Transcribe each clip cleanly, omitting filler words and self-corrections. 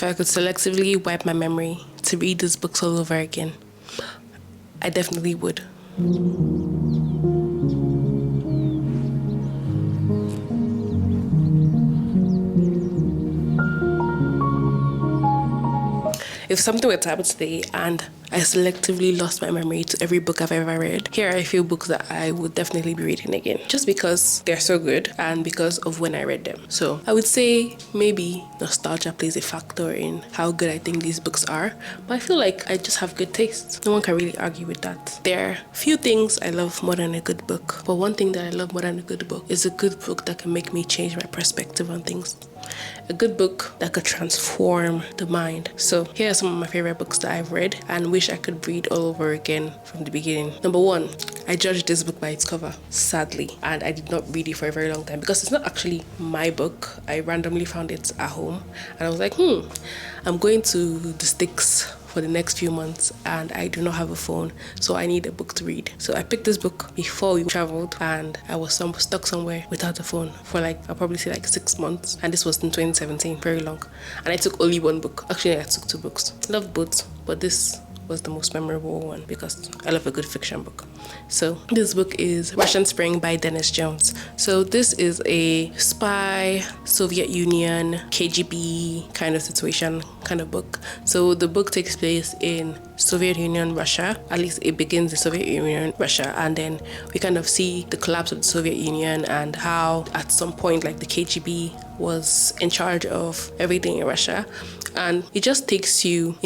If I could selectively wipe my memory to read these books all over again, I definitely would. If something were to happen today and I selectively lost my memory to every book I've ever read, here are a few books that I would definitely be reading again, just because they're so good and because of when I read them. So I would say maybe nostalgia plays a factor in how good I think these books are, but I feel like I just have good taste. No one can really argue with that. There are few things I love more than a good book, but one thing that I love more than a good book is a good book that can make me change my perspective on things. A good book that could transform the mind. So here are some of my favorite books that I've read and wish I could read all over again from the beginning. Number one, I judged this book by its cover, sadly, and I did not read it for a very long time because it's not actually my book. I randomly found it at home and I was like, I'm going to the sticks for the next few months and I do not have a phone, so I need a book to read. So I picked this book before we traveled and I was stuck somewhere without a phone for I'll probably say 6 months, and this was in 2017, very long. And I took only one book. Actually, I took 2 books. I love both, but this was the most memorable one because I love a good fiction book. So this book is Russian Spring by Dennis Jones. So this is a spy, Soviet Union, KGB kind of situation, kind of book. So the book takes place in Soviet Union, Russia. At least it begins in Soviet Union, Russia, and then we kind of see the collapse of the Soviet Union and how at some point the KGB was in charge of everything in Russia. And it just takes you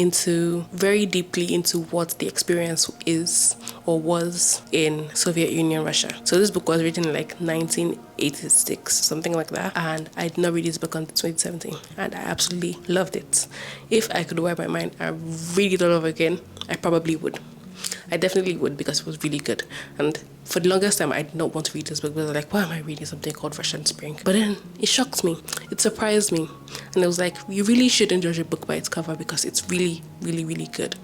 very deeply into what the experience is or was in Soviet Union, Russia. So this book was written in 1986, something like that. And I did not read this book until 2017. And I absolutely loved it. If I could wipe my mind and read it all over again, I probably would. I definitely would because it was really good. And for the longest time, I did not want to read this book because I was like, why am I reading something called Russian Spring? But then it shocked me. It surprised me. And I was like, you really shouldn't judge a book by its cover because it's really, really, really good.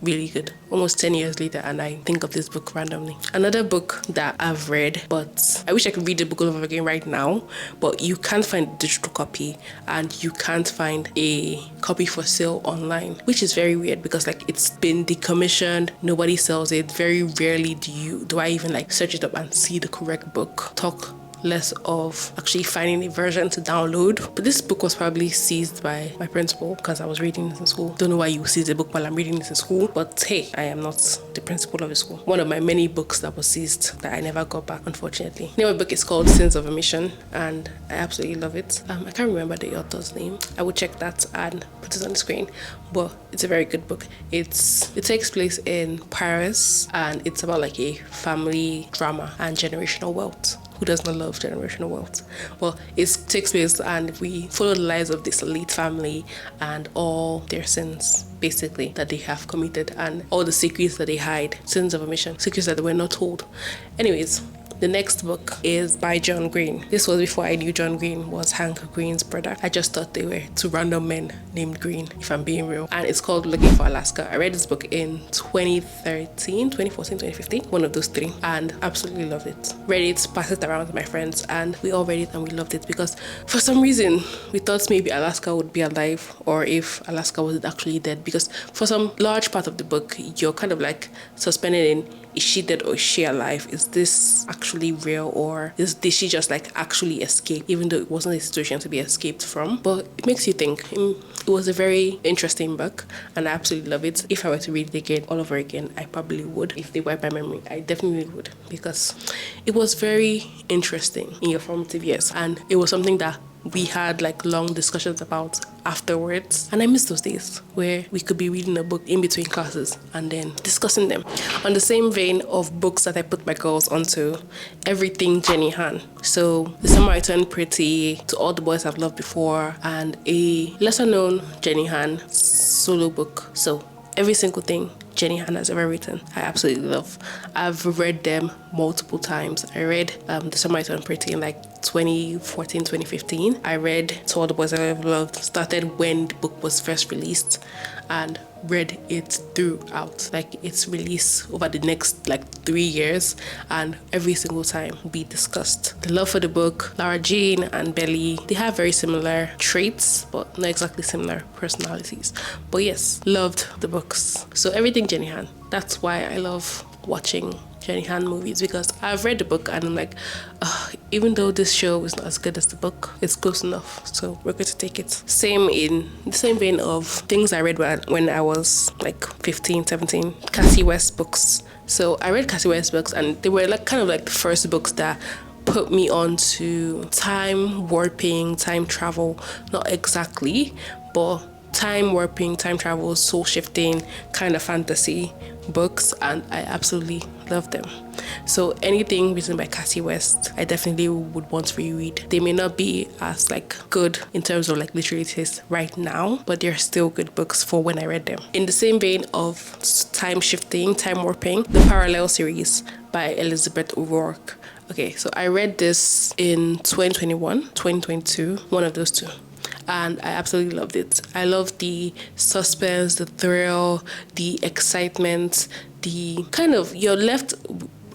Really good. Almost 10 years later, and I think of this book randomly. Another book that I've read, but I wish I could read the book all over again right now, but you can't find a digital copy and you can't find a copy for sale online, which is very weird because it's been decommissioned. Nobody sells it. Very rarely do I even search it up and see the correct book. Talk less of actually finding a version to download. But this book was probably seized by my principal because I was reading this in school. Don't know why you seize a book while I'm reading this in school, but hey, I am not the principal of the school. One of my many books that was seized that I never got back, unfortunately. The name of the book is called Sins of Omission and I absolutely love it. I can't remember the author's name. I would check that and put it on the screen, but it's a very good book. It takes place in Paris and it's about a family drama and generational wealth. Who does not love generational wealth? Well, it takes place and we follow the lives of this elite family and all their sins, basically, that they have committed and all the secrets that they hide. Sins of omission, secrets that they were not told. Anyways, the next book is by John Green. This was before I knew John Green was Hank Green's brother. I just thought they were 2 random men named Green, if I'm being real. And it's called Looking for Alaska. I read this book in 2013, 2014, 2015, one of those 3, and absolutely loved it. Read it, passed it around with my friends, and we all read it and we loved it because for some reason we thought maybe Alaska would be alive or if Alaska was actually dead, because for some large part of the book you're kind of suspended in, is she dead or is she alive? Is this actually real or did she just actually escape, even though it wasn't a situation to be escaped from? But it makes you think. It was a very interesting book and I absolutely love it. If I were to read it again, all over again, I probably would. If they wipe my memory, I definitely would, because it was very interesting in your formative years and it was something that we had long discussions about afterwards, and I miss those days where we could be reading a book in between classes and then discussing them. On the same vein of books that I put my girls onto, everything Jenny Han. So The Summer I Turned Pretty, To All the Boys I've Loved Before, and a lesser known Jenny Han solo book. So every single thing Jenny Han has ever written, I absolutely love. I've read them multiple times. I read The Summer I Turned Pretty in 2014, 2015. I read To All the Boys I Loved, started when the book was first released, and read it throughout. Like, its release over the next like 3 years, and every single time be discussed. The love for the book. Lara Jean and Belly, they have very similar traits, but not exactly similar personalities. But yes, loved the books. So everything Jenny Han. That's why I love watching Jenny Han movies, because I've read the book and I'm like, even though this show is not as good as the book, it's close enough, so we're going to take it. Same in the same vein of things I read when I was like 15, 17, Cassie West books. So I read Cassie West books, and they were like kind of like the first books that put me on to time warping, time travel, not exactly, but time warping, time travel, soul shifting kind of fantasy books, and I absolutely love them. So anything written by Cassie West, I definitely would want to reread. They may not be as like good in terms of like literary taste right now, but they're still good books for when I read them. In the same vein of time shifting, time warping, the Parallel series by Elizabeth O'Rourke. Okay, so I read this in 2021, 2022, one of those two, and I absolutely loved it. I love the suspense, the thrill, the excitement, the kind of, you're left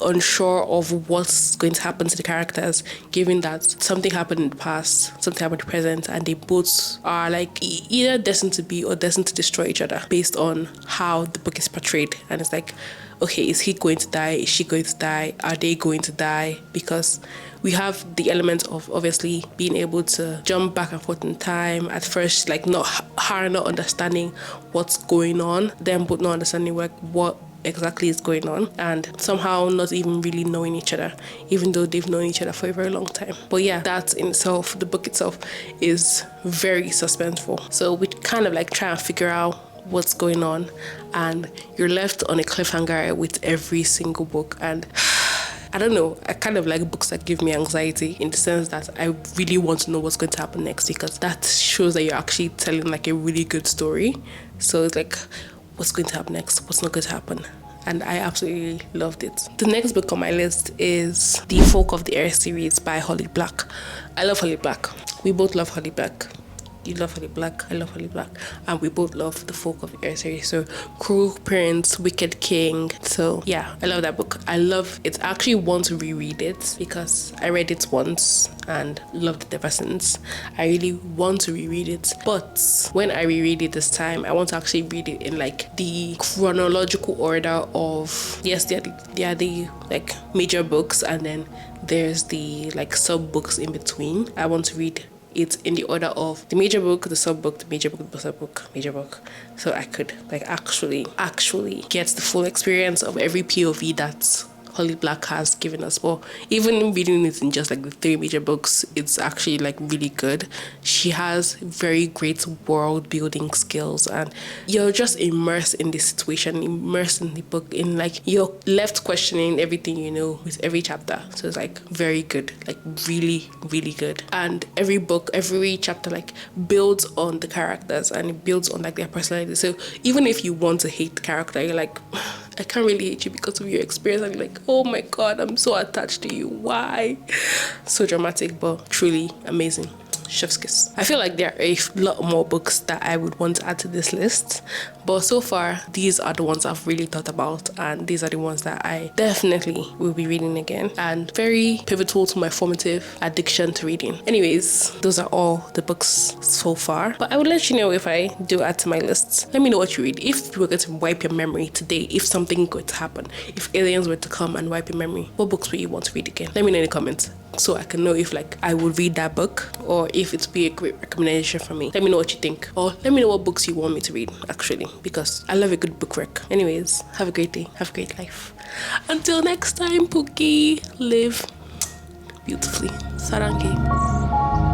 unsure of what's going to happen to the characters, given that something happened in the past, something happened in the present, and they both are like either destined to be or destined to destroy each other based on how the book is portrayed. And it's like, okay, is he going to die? Is she going to die? Are they going to die? Because we have the element of obviously being able to jump back and forth in time. At first, like not understanding what's going on, then but not understanding what exactly is going on, and somehow not even really knowing each other, even though they've known each other for a very long time. But yeah, that in itself, the book itself is very suspenseful. So we kind of like try and figure out what's going on, and you're left on a cliffhanger with every single book. And I don't know, I kind of like books that give me anxiety, in the sense that I really want to know what's going to happen next, because that shows that you're actually telling like a really good story. So it's like, what's going to happen next? What's not going to happen? And I absolutely loved it. The next book on my list is The Folk of the Air series by Holly Black. I love Holly Black. We both love Holly Black. You love Holly Black, I love Holly Black, and we both love The Folk of the Air series. So Cruel Prince, Wicked King. So yeah, I love that book. I love it. I actually want to reread it because I read it once and loved it ever since. I really want to reread it, but when I reread it this time, I want to actually read it in like the chronological order of, yes, they are the like major books, and then there's the like sub books in between. I want to read it in the order of the major book, the sub book, the major book, the sub book, major book, so I could like actually get the full experience of every POV that Holly Black has given us. But even reading it in just like the 3 major books, it's actually like really good. She has very great world building skills, and you're just immersed in the situation, immersed in the book, in like you're left questioning everything you know with every chapter. So it's like very good, like really, really good. And every book, every chapter like builds on the characters, and it builds on like their personality. So even if you want to hate the character, you're like, I can't really hate you because of your experience. And you're like, oh my God, I'm so attached to you. Why? So dramatic, but truly amazing. Chef's kiss. I feel like there are a lot more books that I would want to add to this list, but so far these are the ones I've really thought about, and these are the ones that I definitely will be reading again, and very pivotal to my formative addiction to reading. Anyways, those are all the books so far, but I will let you know if I do add to my list. Let me know what you read. If you were going to wipe your memory today, if something were to happen, if aliens were to come and wipe your memory, what books would you want to read again? Let me know in the comments, so I can know if like I would read that book, or if it'd be a great recommendation for me. Let me know what you think, or let me know what books you want me to read actually, because I love a good book rec. Anyways, have a great day, have a great life. Until next time, Pookie, live beautifully. Sarangi.